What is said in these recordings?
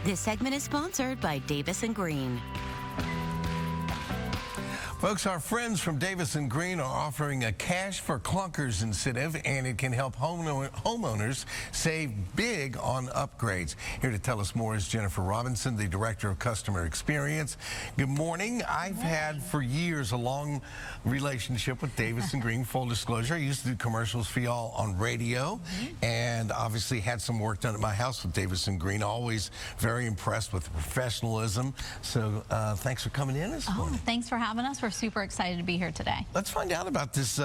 This segment is sponsored by Davis & Green. Folks, our friends from Davis & Green are offering a Cash for Clunkers incentive, and it can help homeowners save big on upgrades. Here to tell us more is Jennifer Robinson, the Director of Customer Experience. Good morning. I've had for years a long relationship with Davis & Green, full disclosure. I used to do commercials for y'all on radio, and obviously had some work done at my house with Davis & Green. Always very impressed with the professionalism. So thanks for coming in this morning. Thanks for having us. We're super excited to be here today. Let's find out about this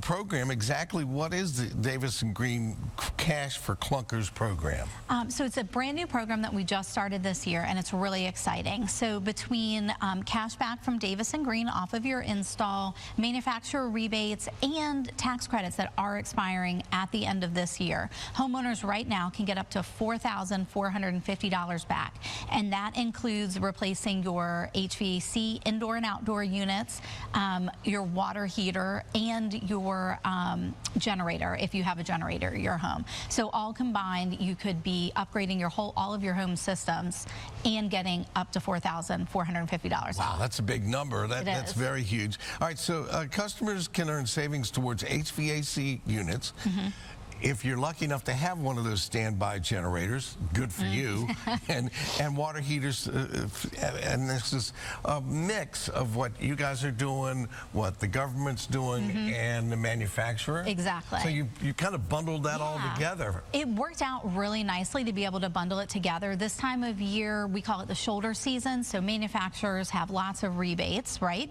program. Exactly what is the Davis & Green Cash for Clunkers program? So it's a brand new program that we just started this year, and it's really exciting. So between cash back from Davis & Green off of your install, manufacturer rebates, and tax credits that are expiring at the end of this year, homeowners right now can get up to $4,450 back. And that includes replacing your HVAC indoor and outdoor units, your water heater, and your generator, if you have a generator at your home. So all combined, you could be upgrading all of your home systems and getting up to $4,450. Wow, that's a big number. That's very huge. All right, so customers can earn savings towards HVAC units. If you're lucky enough to have one of those standby generators, good for you, and water heaters, and this is a mix of what you guys are doing, what the government's doing, and the manufacturer. Exactly. So you kind of bundled that all together. It worked out really nicely to be able to bundle it together. This time of year, we call it the shoulder season, so manufacturers have lots of rebates, right?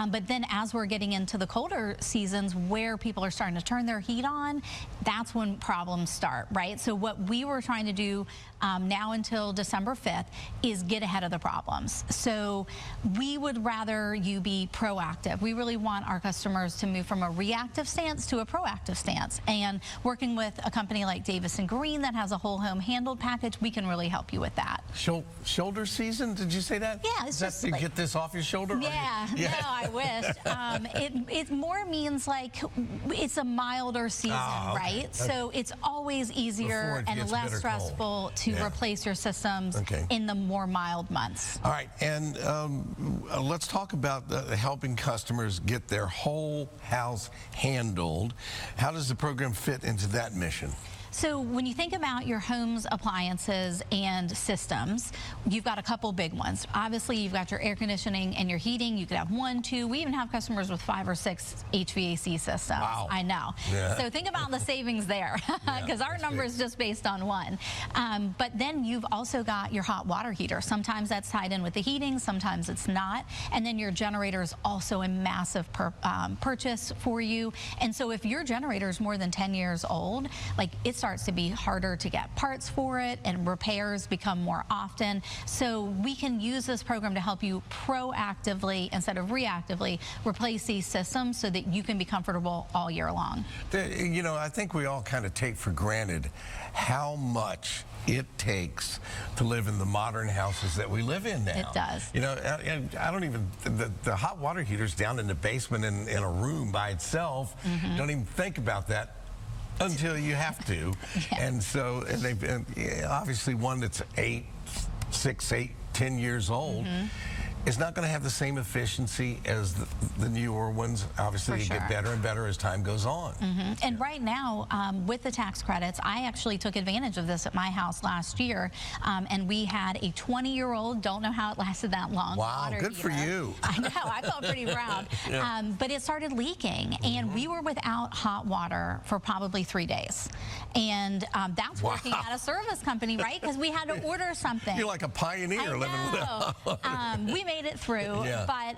But then as we're getting into the colder seasons where people are starting to turn their heat on, that's when problems start, right? So what we were trying to do now until December 5th is get ahead of the problems. So we would rather you be proactive. We really want our customers to move from a reactive stance to a proactive stance. And working with a company like Davis & Green that has a whole home handled package, we can really help you with that. Shoulder season, did you say that? Yeah, it's just to like, get this off your shoulder? Yeah, no, I wish. It more means like it's a milder season, right? So it's always easier and less stressful to replace your systems in the more mild months. All right, and let's talk about helping customers get their whole house handled. How does the program fit into that mission? So when you think about your home's appliances and systems, you've got a couple big ones. Obviously, you've got your air conditioning and your heating. You could have 1, 2. We even have customers with 5 or 6 HVAC systems. Wow. I know. Yeah. So think about the savings there, because our number is just based on 1. But then you've also got your hot water heater. Sometimes that's tied in with the heating, sometimes it's not. And then your generator is also a massive purchase for you. And so if your generator is more than 10 years old, like it starts to be harder to get parts for it, and repairs become more often. So we can use this program to help you proactively instead of reactively replace these systems so that you can be comfortable all year long. You know, I think we all kind of take for granted how much it takes to live in the modern houses that we live in now. It does. You know, I don't even, the hot water heater's down in the basement in a room by itself. Don't even think about that until you have to. And so, and obviously one that's 6, 8, 10 years old is not going to have the same efficiency as the newer ones. Obviously, they get better and better as time goes on. And right now, with the tax credits, I actually took advantage of this at my house last year, and we had a 20-year-old, don't know how it lasted that long. Wow, good for you. I know, I felt pretty proud. But it started leaking, and we were without hot water for probably 3 days. And that's working at a service company, right? Because we had to order something. You're like a pioneer living without. We made it through, but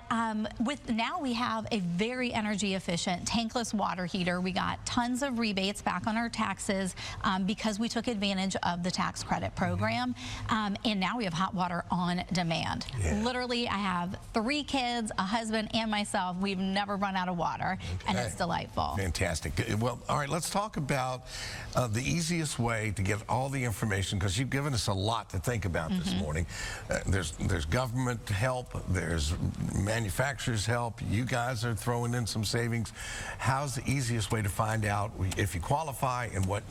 now we have a very energy efficient tankless water heater. We got tons of rebates back on our taxes because we took advantage of the tax credit program, and now we have hot water on demand. Literally, I have 3 kids, a husband, and myself. We've never run out of water, and it's delightful. Fantastic. Well, all right, let's talk about the easiest way to get all the information, because you've given us a lot to think about this morning. There's government help, there's manufacturers help. You guys are throwing in some savings. How's the easiest way to find out if you qualify and what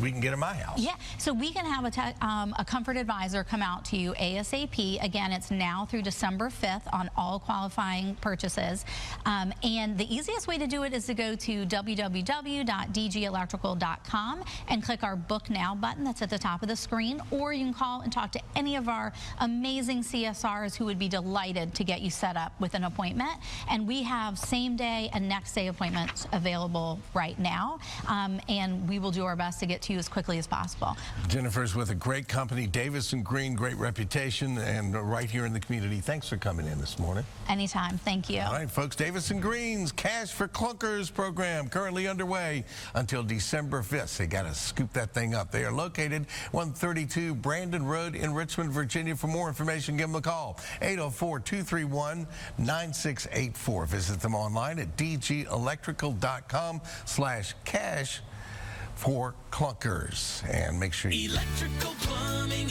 we can get in my house? Yeah, so we can have a comfort advisor come out to you ASAP. Again, it's now through December 5th on all qualifying purchases. And the easiest way to do it is to go to www.dgelectrical.com and click our Book Now button that's at the top of the screen, or you can call and talk to any of our amazing CSRs who would be delighted to get you set up with an appointment. And we have same day and next day appointments available right now, and we will do our best to get to you as quickly as possible. Jennifer's with a great company, Davis & Green, great reputation, and right here in the community. Thanks for coming in this morning. Anytime. Thank you. All right, folks, Davis & Green's Cash for Clunkers program currently underway until December 5th. They got to scoop that thing up. They are located 132 Brandon Road in Richmond, Virginia. For more information, give them a call, 804-231-9684. Visit them online at dgelectrical.com/cash for Clunkers. And make sure you... Electrical, plumbing,